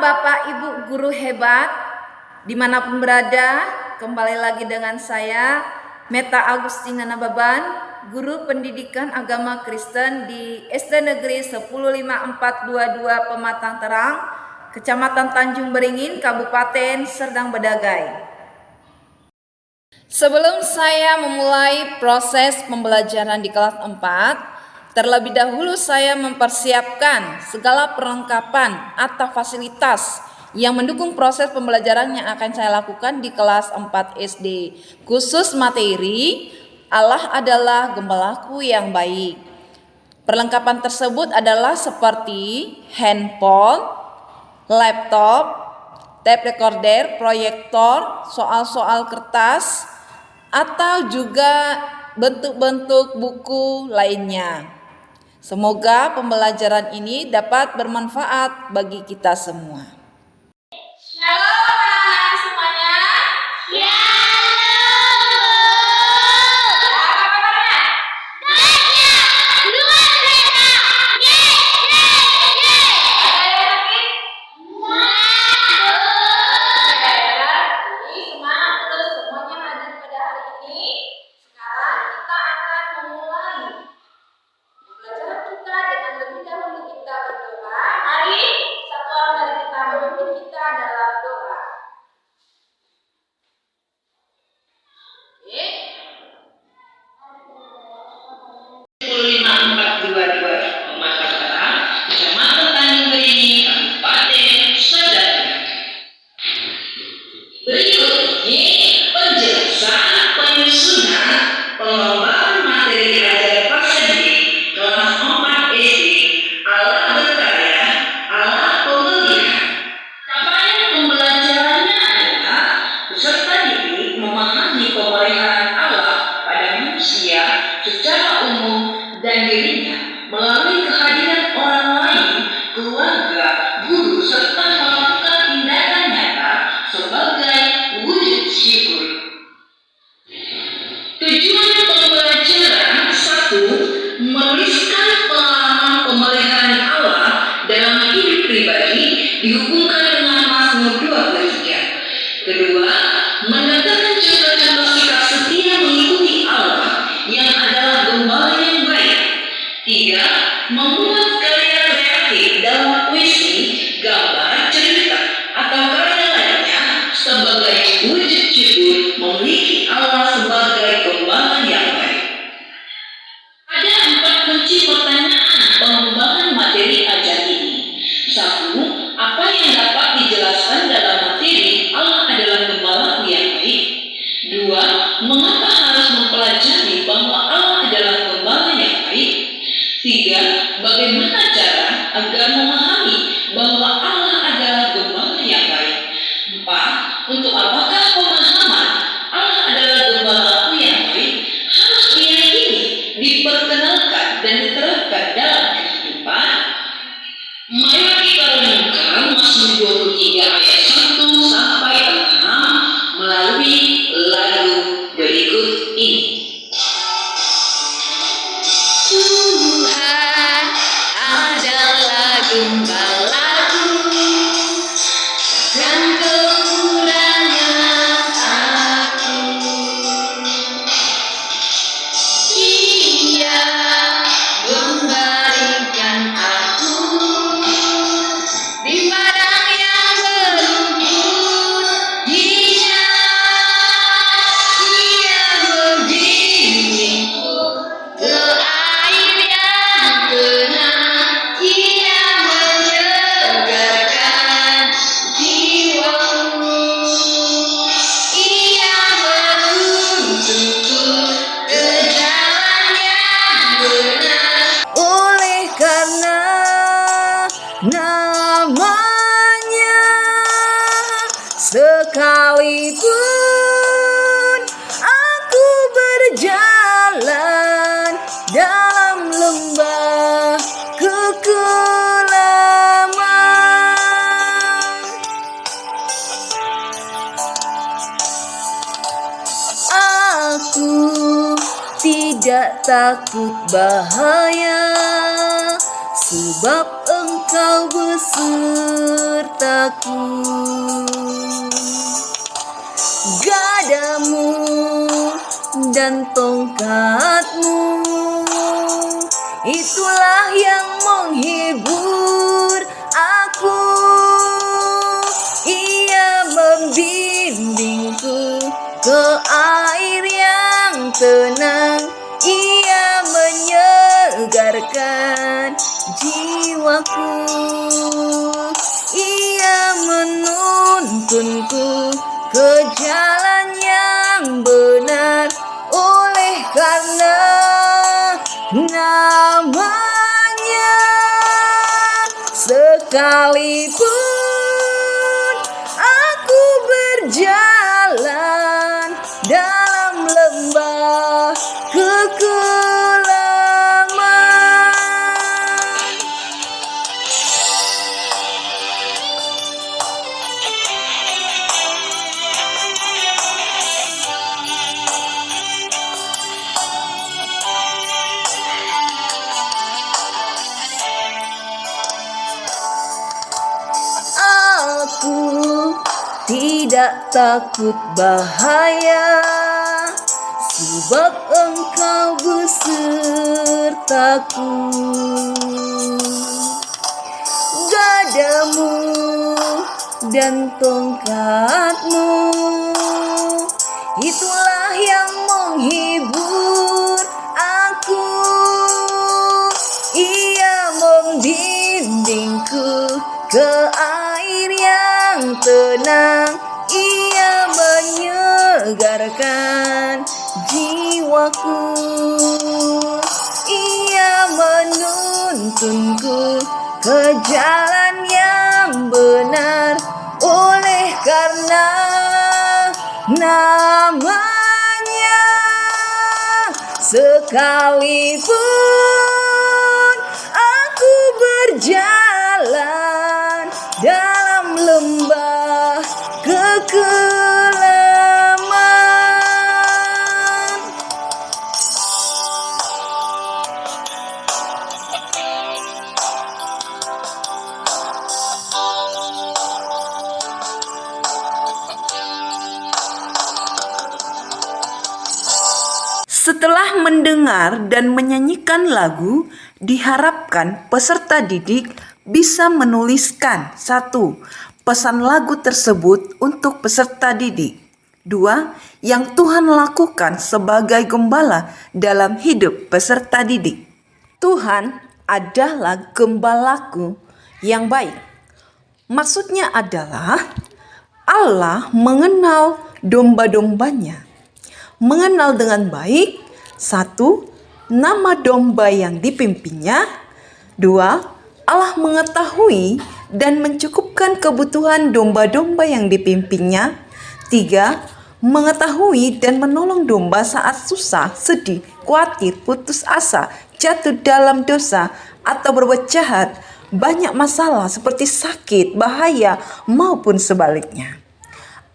Bapak Ibu guru hebat, dimanapun berada, kembali lagi dengan saya, Meta Agustina Nababan, guru pendidikan agama Kristen di SD Negeri 10542 Pematang Terang, Kecamatan Tanjung Beringin, Kabupaten Serdang Bedagai. Sebelum saya memulai proses pembelajaran di kelas 4, terlebih dahulu saya mempersiapkan segala perlengkapan atau fasilitas yang mendukung proses pembelajaran yang akan saya lakukan di kelas 4 SD. Khusus materi, Allah adalah gembalaku yang baik. Perlengkapan tersebut adalah seperti handphone, laptop, tape recorder, proyektor, soal-soal kertas, atau juga bentuk-bentuk buku lainnya. Semoga pembelajaran ini dapat bermanfaat bagi kita semua. Halo anak-anak semuanya. Ya, apa kabarnya? Baiknya, luar biasa. Ada yang sakit? Jadi semangat terus semuanya hadir pada hari ini. Sekarang kita akan memulai pembelajaran kita dengan lebih dahulu kita berdoa. Mari satu orang dari kita memimpin kita dalam doa. Oke. 10542 Pematang Terang, Kecamatan Tanjung Beringin, Kabupaten Serdang. Berikut ini penjelasan penyusunan pengembangan materi ajar prasejarah kelas 4 SD. Allah berkarya, Allah pemeliharaan. Capaian pembelajarannya adalah peserta didik memahami pemeliharaan Allah pada manusia secara umum dan dirinya melalui kehadiran orang lain, keluarga, guru, serta melakukan tindakan nyata sebagai wujud syukur. Tujuan pembelajaran 1. Menuliskan pengalaman pemeliharaan Allah dalam hidup pribadi dihubungkan dengan Mazmur 23. Kedua, mendatangkan contoh-contoh sikap setia mengikuti Allah yang adalah gembala yang baik. 3. Membuat karya kreatif dalam puisi, gambar, cerita, atau karya lainnya sebagai wujud syukur memiliki Allah sebagai gembala yang baik. Ada 4 kunci pertanyaan pengembangan materi ajar ini. 1. Apa yang dapat dijelaskan dalam materi Allah adalah gembala yang baik? 2. Mengapa harus mempelajari bahwa Allah adalah gembala yang baik? 3. Bagaimana cara agar memahami bahwa Allah adalah gembala yang baik? 4. Untuk apakah pemahaman Allah adalah gembalaku yang baik harus diyakini, diperkenalkan, dan diterapkan dalam kehidupan? Mari kita renungkan Mazmur 23 ayat 1 sampai 6 melalui lagu berikut ini. Tuhan adalah gembalaku, dan kekurangan aku. Ia membaringkan aku di padang yang berumput hijau. Ia membimbingku ke air yang tenang. Ia menyegarkan jiwaku. Ia menuntunku ke jalan yang benar. Oleh karena namanya, sekalipun aku berjalan dalam lembah kekelaman, aku tidak takut bahaya, sebab Engkau beserta jiwaku. Gadamu dan tongkatmu, itulah yang menghibur aku. Ia membimbingku ke air yang tenang, ia menyegarkan jiwaku. Ia menuntunku ke jalan yang benar, oleh karena namanya. Sekalipun aku berjalan dalam lembah kekelaman, aku tidak takut bahaya, sebab Engkau besertaku. Gadamu dan tongkatmu, itulah yang menghibur aku. Ia membimbingku ke air yang tenang, ia menyegarkan jiwaku. Ia menuntunku ke jalan yang benar, oleh karena namanya. Sekalipun aku berjalan dalam lembah kekelaman, setelah mendengar dan menyanyikan lagu, diharapkan peserta didik bisa menuliskan 1. Pesan lagu tersebut untuk peserta didik. 2. Yang Tuhan lakukan sebagai gembala dalam hidup peserta didik. Tuhan adalah gembalaku yang baik. Maksudnya adalah Allah mengenal domba-dombanya. Mengenal dengan baik. 1. Nama domba yang dipimpinnya. 2. Allah mengetahui dan mencukupkan kebutuhan domba-domba yang dipimpinnya. 3. Mengetahui dan menolong domba saat susah, sedih, khawatir, putus asa, jatuh dalam dosa, atau berbuat jahat, banyak masalah seperti sakit, bahaya, maupun sebaliknya.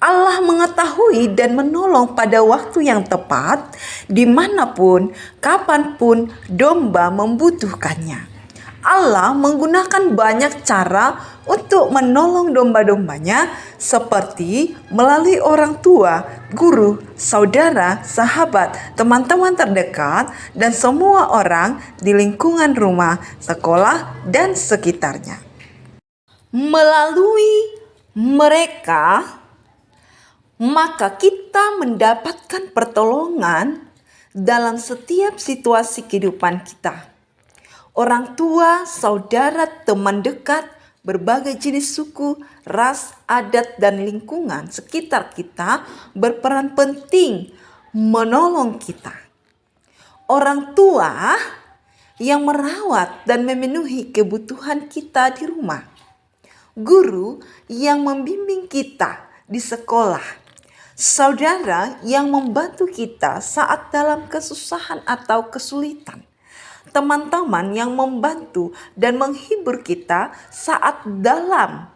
Allah mengetahui dan menolong pada waktu yang tepat, dimanapun, kapanpun domba membutuhkannya. Allah menggunakan banyak cara untuk menolong domba-dombanya, seperti melalui orang tua, guru, saudara, sahabat, teman-teman terdekat, dan semua orang di lingkungan rumah, sekolah, dan sekitarnya. Melalui mereka, maka kita mendapatkan pertolongan dalam setiap situasi kehidupan kita. Orang tua, saudara, teman dekat, berbagai jenis suku, ras, adat, dan lingkungan sekitar kita berperan penting menolong kita. Orang tua yang merawat dan memenuhi kebutuhan kita di rumah. Guru yang membimbing kita di sekolah. Saudara yang membantu kita saat dalam kesusahan atau kesulitan. Teman-teman yang membantu dan menghibur kita saat dalam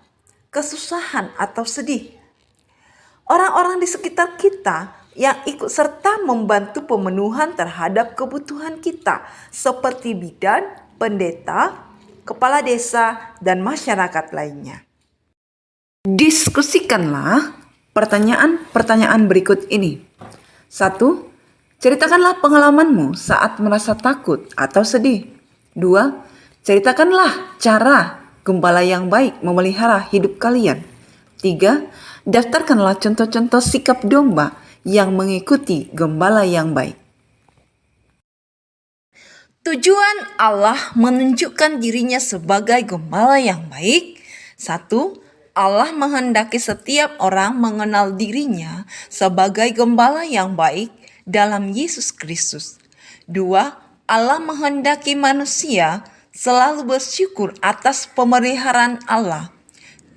kesusahan atau sedih. Orang-orang di sekitar kita yang ikut serta membantu pemenuhan terhadap kebutuhan kita, seperti bidan, pendeta, kepala desa, dan masyarakat lainnya. Diskusikanlah pertanyaan-pertanyaan berikut ini. 1. Ceritakanlah pengalamanmu saat merasa takut atau sedih. 2. Ceritakanlah cara gembala yang baik memelihara hidup kalian. 3. Daftarkanlah contoh-contoh sikap domba yang mengikuti gembala yang baik. Tujuan Allah menunjukkan dirinya sebagai gembala yang baik. 1. Allah menghendaki setiap orang mengenal dirinya sebagai gembala yang baik dalam Yesus Kristus. 2. Allah menghendaki manusia selalu bersyukur atas pemeliharaan Allah.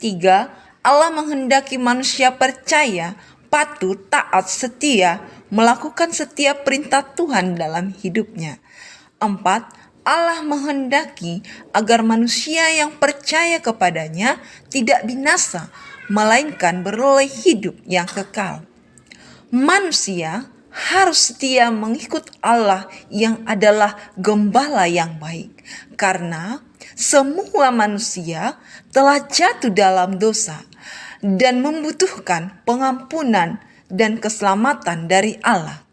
3. Allah menghendaki manusia percaya, patuh, taat, setia, melakukan setiap perintah Tuhan dalam hidupnya. 4. Allah menghendaki agar manusia yang percaya kepadanya tidak binasa, melainkan beroleh hidup yang kekal. Manusia harus setia mengikut Allah yang adalah gembala yang baik, karena semua manusia telah jatuh dalam dosa dan membutuhkan pengampunan dan keselamatan dari Allah.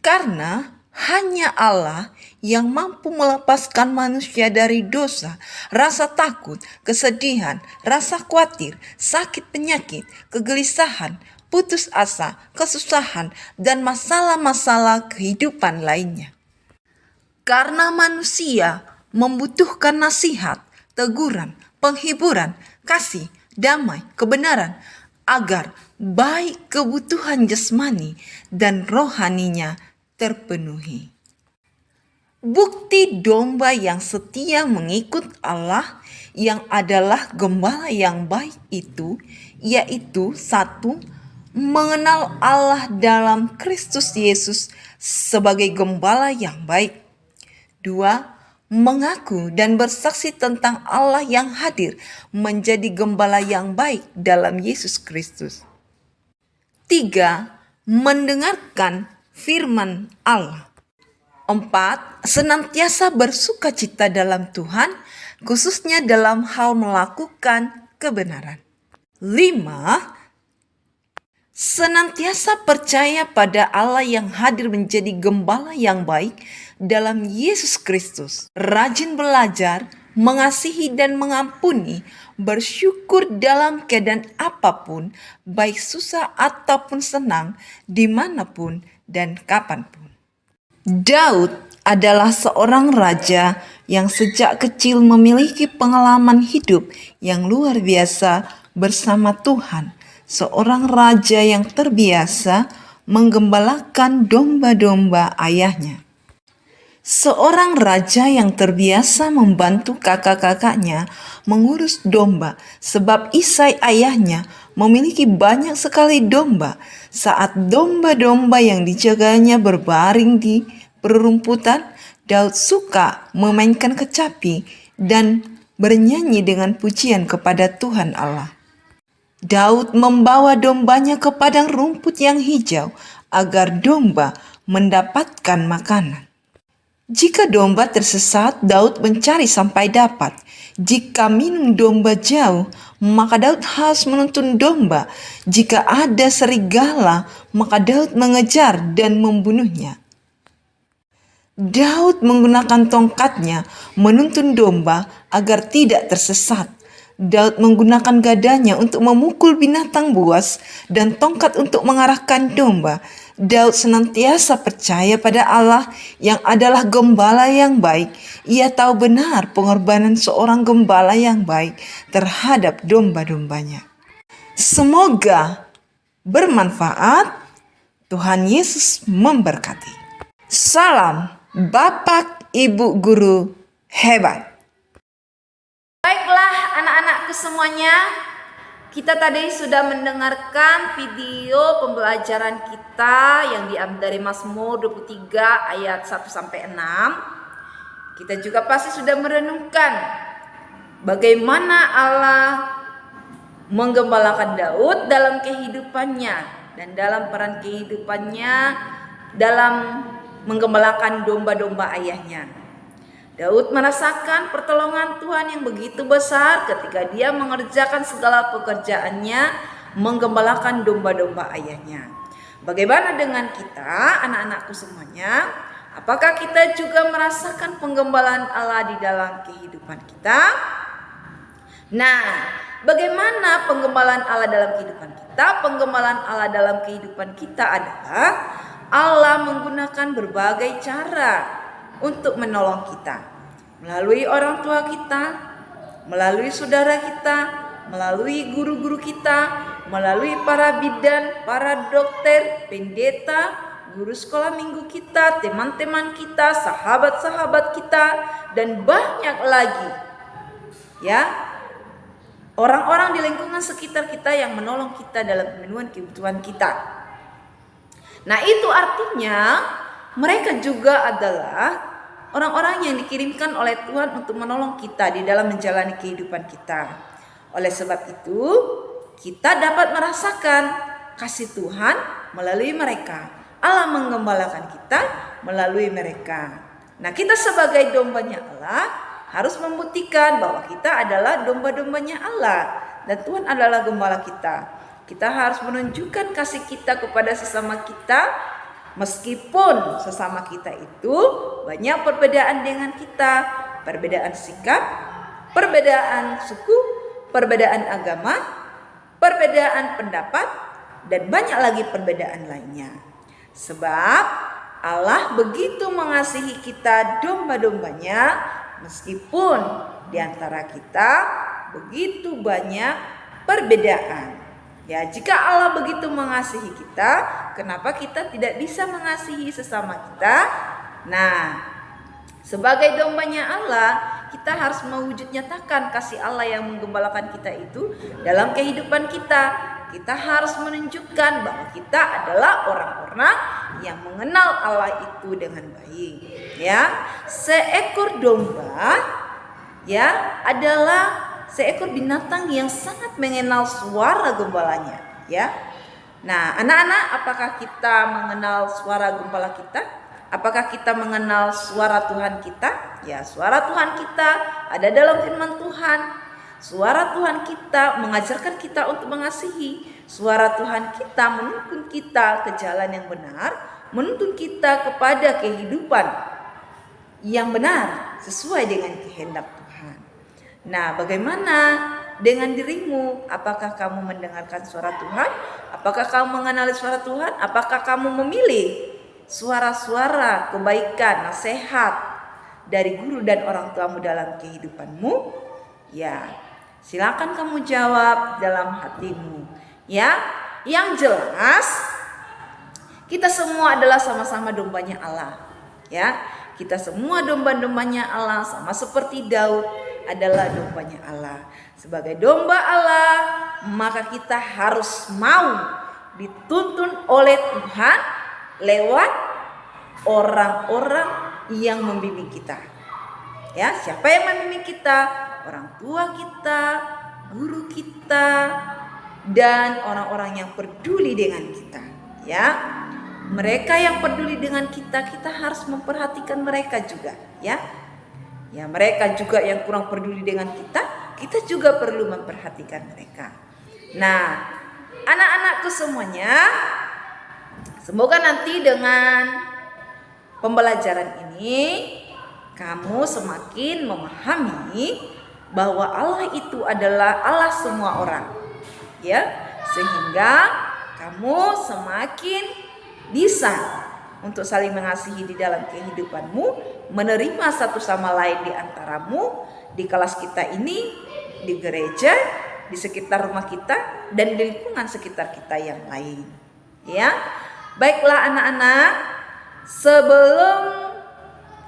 Karena hanya Allah yang mampu melepaskan manusia dari dosa, rasa takut, kesedihan, rasa khawatir, sakit penyakit, kegelisahan, putus asa, kesusahan, dan masalah-masalah kehidupan lainnya. Karena manusia membutuhkan nasihat, teguran, penghiburan, kasih, damai, kebenaran, agar baik kebutuhan jasmani dan rohaninya terpenuhi. Bukti domba yang setia mengikut Allah yang adalah gembala yang baik itu, yaitu 1. Mengenal Allah dalam Kristus Yesus sebagai gembala yang baik. 2. Mengaku dan bersaksi tentang Allah yang hadir menjadi gembala yang baik dalam Yesus Kristus. 3. Mendengarkan firman Allah. 4. Senantiasa bersukacita dalam Tuhan, khususnya dalam hal melakukan kebenaran. 5. Senantiasa percaya pada Allah yang hadir menjadi gembala yang baik dalam Yesus Kristus. Rajin belajar, mengasihi dan mengampuni, bersyukur dalam keadaan apapun, baik susah ataupun senang, dimanapun dan kapanpun. Daud adalah seorang raja yang sejak kecil memiliki pengalaman hidup yang luar biasa bersama Tuhan. Seorang raja yang terbiasa menggembalakan domba-domba ayahnya. Seorang raja yang terbiasa membantu kakak-kakaknya mengurus domba, sebab Isai ayahnya memiliki banyak sekali domba. Saat domba-domba yang dijaganya berbaring di perumputan, Daud suka memainkan kecapi dan bernyanyi dengan pujian kepada Tuhan Allah. Daud membawa dombanya ke padang rumput yang hijau agar domba mendapatkan makanan. Jika domba tersesat, Daud mencari sampai dapat. Jika minum domba jauh, maka Daud harus menuntun domba. Jika ada serigala, maka Daud mengejar dan membunuhnya. Daud menggunakan tongkatnya menuntun domba agar tidak tersesat. Daud menggunakan gadanya untuk memukul binatang buas dan tongkat untuk mengarahkan domba. Daud senantiasa percaya pada Allah yang adalah gembala yang baik. Ia tahu benar pengorbanan seorang gembala yang baik terhadap domba-dombanya. Semoga bermanfaat. Tuhan Yesus memberkati. Salam Bapak Ibu Guru hebat. Baiklah anak-anakku semuanya, kita tadi sudah mendengarkan video pembelajaran kita yang diambil dari Mazmur 23 ayat 1-6. Kita juga pasti sudah merenungkan bagaimana Allah menggembalakan Daud dalam kehidupannya dan dalam peran kehidupannya dalam menggembalakan domba-domba ayahnya. Daud merasakan pertolongan Tuhan yang begitu besar ketika dia mengerjakan segala pekerjaannya, menggembalakan domba-domba ayahnya. Bagaimana dengan kita, anak-anakku semuanya? Apakah kita juga merasakan penggembalaan Allah di dalam kehidupan kita? Nah, bagaimana penggembalaan Allah dalam kehidupan kita? Penggembalaan Allah dalam kehidupan kita adalah Allah menggunakan berbagai cara untuk menolong kita, melalui orang tua kita, melalui saudara kita, melalui guru-guru kita, melalui para bidan, para dokter, pendeta, guru sekolah minggu kita, teman-teman kita, sahabat-sahabat kita, dan banyak lagi. Ya, orang-orang di lingkungan sekitar kita yang menolong kita dalam pemenuhan kebutuhan kita. Nah, itu artinya mereka juga adalah orang-orang yang dikirimkan oleh Tuhan untuk menolong kita di dalam menjalani kehidupan kita. Oleh sebab itu, kita dapat merasakan kasih Tuhan melalui mereka. Allah menggembalakan kita melalui mereka. Nah, kita sebagai dombanya Allah harus membuktikan bahwa kita adalah domba-dombanya Allah dan Tuhan adalah gembala kita. Kita harus menunjukkan kasih kita kepada sesama kita, meskipun sesama kita itu banyak perbedaan dengan kita, perbedaan sikap, perbedaan suku, perbedaan agama, perbedaan pendapat, dan banyak lagi perbedaan lainnya. Sebab Allah begitu mengasihi kita domba-dombanya, meskipun di antara kita begitu banyak perbedaan. Ya, jika Allah begitu mengasihi kita, kenapa kita tidak bisa mengasihi sesama kita? Nah, sebagai dombanya Allah, kita harus mewujud nyatakan kasih Allah yang menggembalakan kita itu dalam kehidupan kita. Kita harus menunjukkan bahwa kita adalah orang-orang yang mengenal Allah itu dengan baik. Ya, seekor domba ya adalah seekor binatang yang sangat mengenal suara gembalanya, ya. Nah, anak-anak, apakah kita mengenal suara gembala kita? Apakah kita mengenal suara Tuhan kita? Ya, suara Tuhan kita ada dalam firman Tuhan. Suara Tuhan kita mengajarkan kita untuk mengasihi. Suara Tuhan kita menuntun kita ke jalan yang benar, menuntun kita kepada kehidupan yang benar sesuai dengan kehendak Tuhan. Nah, bagaimana dengan dirimu? Apakah kamu mendengarkan suara Tuhan? Apakah kamu mengenali suara Tuhan? Apakah kamu memilih suara-suara kebaikan, nasihat dari guru dan orang tuamu dalam kehidupanmu? Ya, silakan kamu jawab dalam hatimu. Ya, yang jelas kita semua adalah sama-sama dombanya Allah. Ya, kita semua domba-dombanya Allah, sama seperti Daud adalah dombanya Allah. Sebagai domba Allah, maka kita harus mau dituntun oleh Tuhan lewat orang-orang yang membimbing kita. Ya, siapa yang membimbing kita? Orang tua kita, guru kita, dan orang-orang yang peduli dengan kita. Ya, mereka yang peduli dengan kita, kita harus memperhatikan mereka juga. Ya, mereka juga yang kurang peduli dengan kita juga perlu memperhatikan mereka. Nah, anak-anakku semuanya, semoga nanti dengan pembelajaran ini kamu semakin memahami bahwa Allah itu adalah Allah semua orang. Ya, sehingga kamu semakin bisa untuk saling mengasihi di dalam kehidupanmu, menerima satu sama lain di antaramu, di kelas kita ini, di gereja, di sekitar rumah kita, dan di lingkungan sekitar kita yang lain. Ya, baiklah anak-anak, sebelum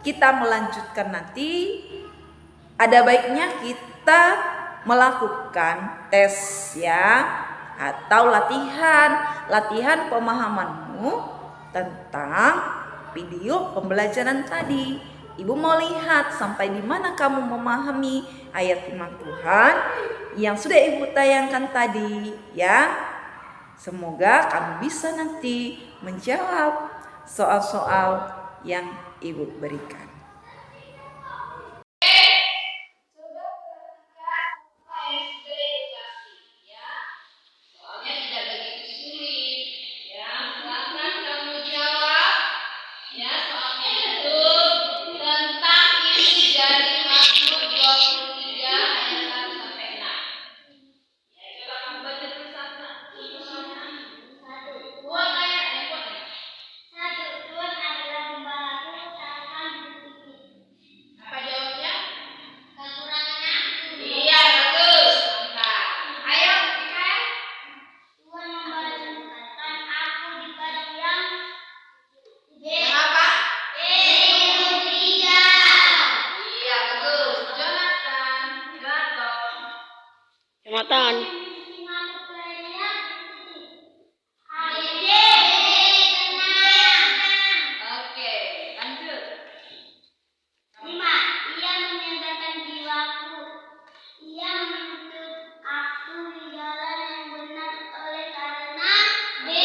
kita melanjutkan nanti, ada baiknya kita melakukan tes ya, atau latihan pemahamanmu tentang video pembelajaran tadi. Ibu mau lihat sampai di mana kamu memahami ayat firman Tuhan yang sudah ibu tayangkan tadi ya. Semoga kamu bisa nanti menjawab soal-soal yang ibu berikan. Matan. Oke, lanjut. 5. Ia menyegarkan jiwaku. Ia menuntut aku di jalan yang benar oleh karena B.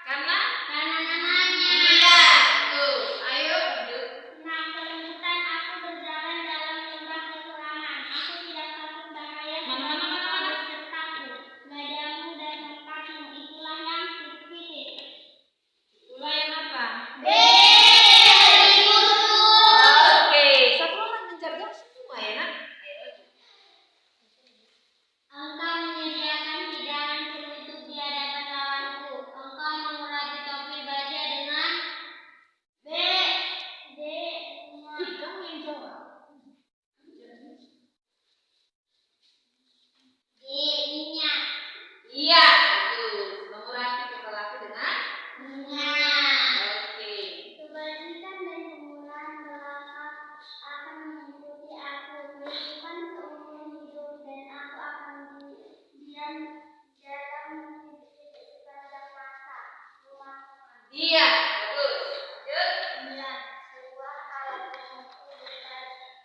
Karena namanya. iya, betul. Ayo lanjut. Nah, kelembutan aku berjalan dalam lembah kekelaman. Aku tidak takut bahaya Mana? besertaku. Gadamu dan tempatmu itulah yang kupilih. Itulah yang apa? B. Oke, satu orang mencerdas semua ya nak. Ayo lanjut. Engkau menyediakan hidangan untuk di hadapan lawanku. Engkau mengurapi topi baja dengan B. Kamu yang jawab. Minyak. Iya, betul. Mengurapi kepalaku dengan oke. Kebajikan dan kemuliaan belakang akan mengikuti aku kehidupan seumur hidup, dan aku akan diam dalam sepanjang masa rumahku. Iya, bagus. Lanjut. 9. Sebuah alat pemukul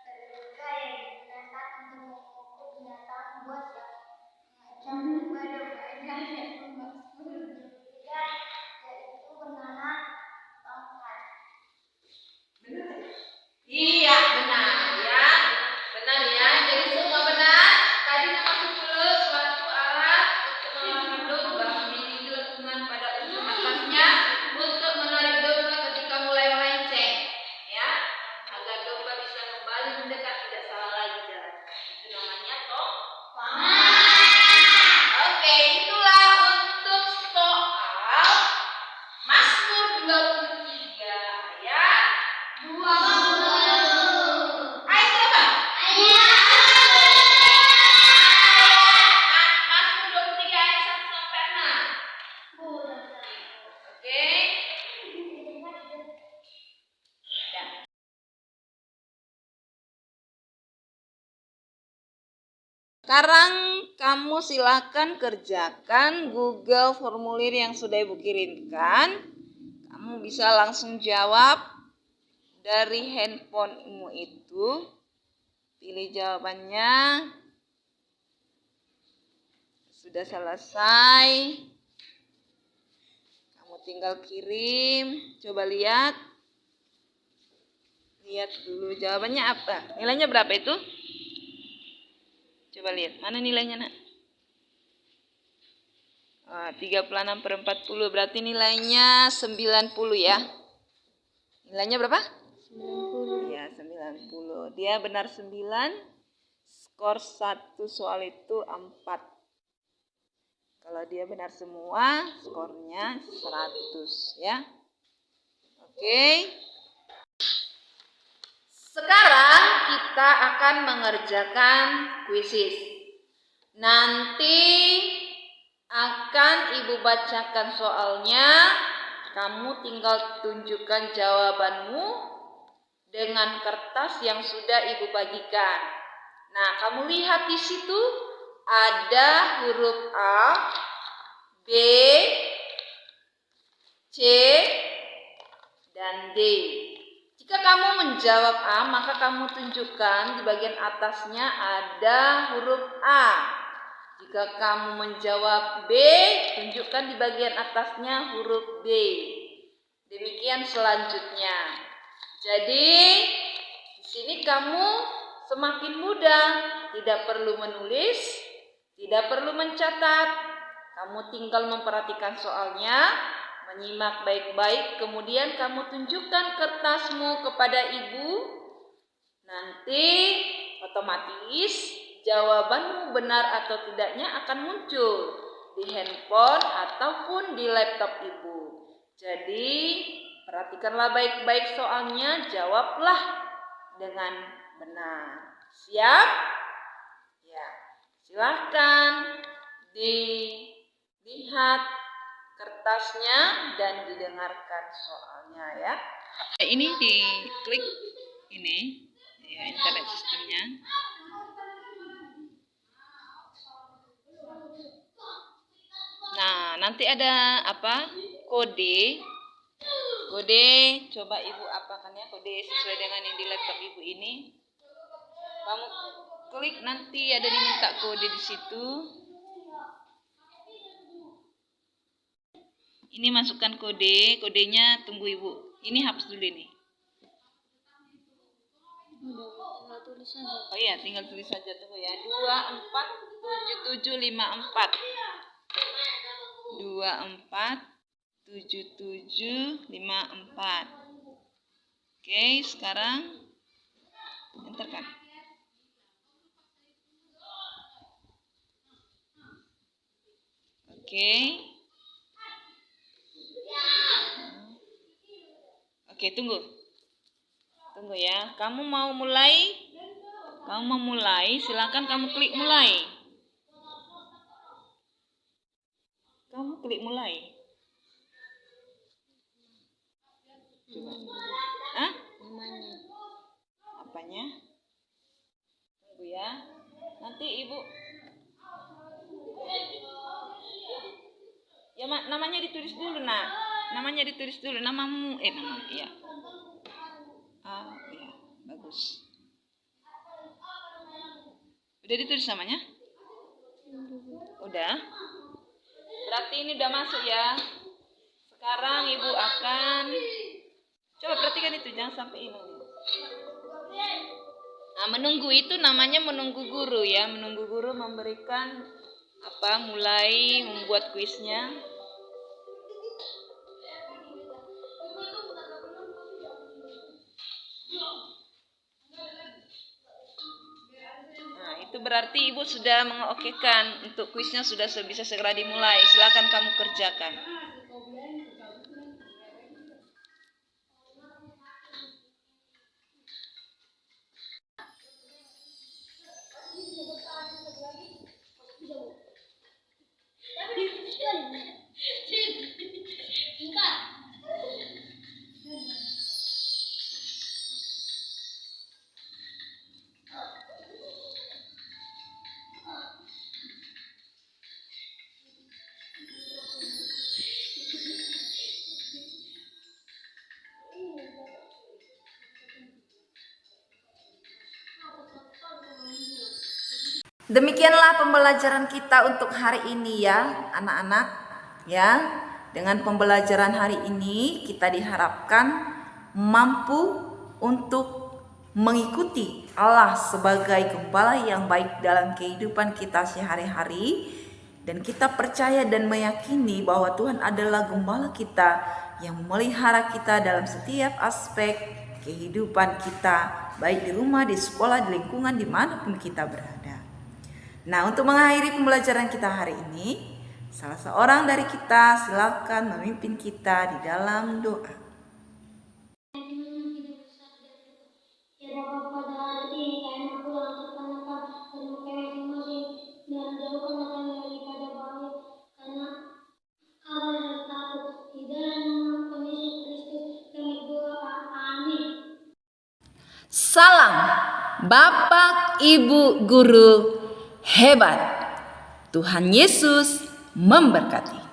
terbuka yang digunakan untuk memukul binatang buas yang macam domba-domba yang bermaksud berbeda, yaitu bernama tongkat. Iya, benar ya. Benar ya. Jadi semua benar. Tadi masuk dulu suatu alat untuk melakukan domba memiliki lekungan pada ujung atasnya untuk menarik domba ketika mulai melenceng. Ya, agar domba bisa kembali mendekat, tidak salah lagi jalan. Itu namanya Oke, itulah untuk soal Mazmur 23 ayat 20. Ayat berapa? Mazmur 23 ayat 1 sampai 6. Oke. Ya. Sekarang kamu silakan kerjakan Google formulir yang sudah Ibu kirimkan. Kamu bisa langsung jawab dari handphonemu itu. Pilih jawabannya. Sudah selesai. Kamu tinggal kirim. Coba lihat. Lihat dulu jawabannya apa. Nilainya berapa itu? Coba lihat, mana nilainya nak? 36/40, berarti nilainya 90 ya. Nilainya berapa? 90. Ya, 90. Dia benar 9, skor 1 soal itu 4. Kalau dia benar semua, skornya 100 ya. Oke. Sekarang kita akan mengerjakan kuisis. Nanti akan Ibu bacakan soalnya. Kamu tinggal tunjukkan jawabanmu dengan kertas yang sudah Ibu bagikan. Nah, kamu lihat di situ ada huruf A, B, C, dan D. Jika kamu menjawab A, maka kamu tunjukkan di bagian atasnya ada huruf A. Jika kamu menjawab B, tunjukkan di bagian atasnya huruf B. Demikian selanjutnya. Jadi, di sini kamu semakin mudah, tidak perlu menulis, tidak perlu mencatat. Kamu tinggal memperhatikan soalnya, menyimak baik-baik, kemudian kamu tunjukkan kertasmu kepada Ibu. Nanti otomatis jawabanmu benar atau tidaknya akan muncul di handphone ataupun di laptop Ibu. Jadi perhatikanlah baik-baik soalnya, jawablah dengan benar. Siap? Ya, silahkan dilihat kertasnya dan didengarkan soalnya ya. Ini diklik ini ya, internet sistemnya. nanti ada apa? Kode. Kode, coba Ibu apakan ya, kode sesuai dengan yang di laptop Ibu ini. Kamu klik, nanti ada diminta kode di situ. Ini masukkan kode, kodenya tunggu Ibu. Ini hapus dulu nih. Oh iya, tinggal tulis saja, tunggu ya. 247754. 247754. Oke, sekarang enter kan. Oke. Oke, tunggu. Tunggu ya. Kamu mau mulai? Silakan kamu klik mulai. Kamu klik mulai. Coba. Hah? Apanya? Tunggu ya. Nanti Ibu. Ya, namanya ditulis dulu, Nak. Namanya ditulis dulu, namamu. Nama, iya. Ah, iya, bagus. Udah ditulis namanya? Udah. Berarti ini udah masuk ya. Sekarang Ibu akan coba perhatikan itu, jangan sampai hilang. Nah, menunggu itu namanya menunggu guru ya. Menunggu guru memberikan mulai membuat kuisnya. Nah, itu berarti Ibu sudah mengokekan untuk kuisnya, sudah bisa segera dimulai. Silakan kamu kerjakan. Demikianlah pembelajaran kita untuk hari ini ya anak-anak ya. Dengan pembelajaran hari ini kita diharapkan mampu untuk mengikuti Allah sebagai gembala yang baik dalam kehidupan kita sehari-hari. Dan kita percaya dan meyakini bahwa Tuhan adalah gembala kita yang memelihara kita dalam setiap aspek kehidupan kita, baik di rumah, di sekolah, di lingkungan, dimanapun kita berada. Nah, untuk mengakhiri pembelajaran kita hari ini, salah seorang dari kita silakan memimpin kita di dalam doa. Ya Bapa, pada hari ini kami pulang terkenakan dan masing-masing dan jauhkan kami daripada bahaya karena kabar dan takut. Di dalam nama Tuhan Yesus Kristus kami berdoa. Amin. Salam Bapak, Ibu, Guru hebat. Tuhan Yesus memberkati.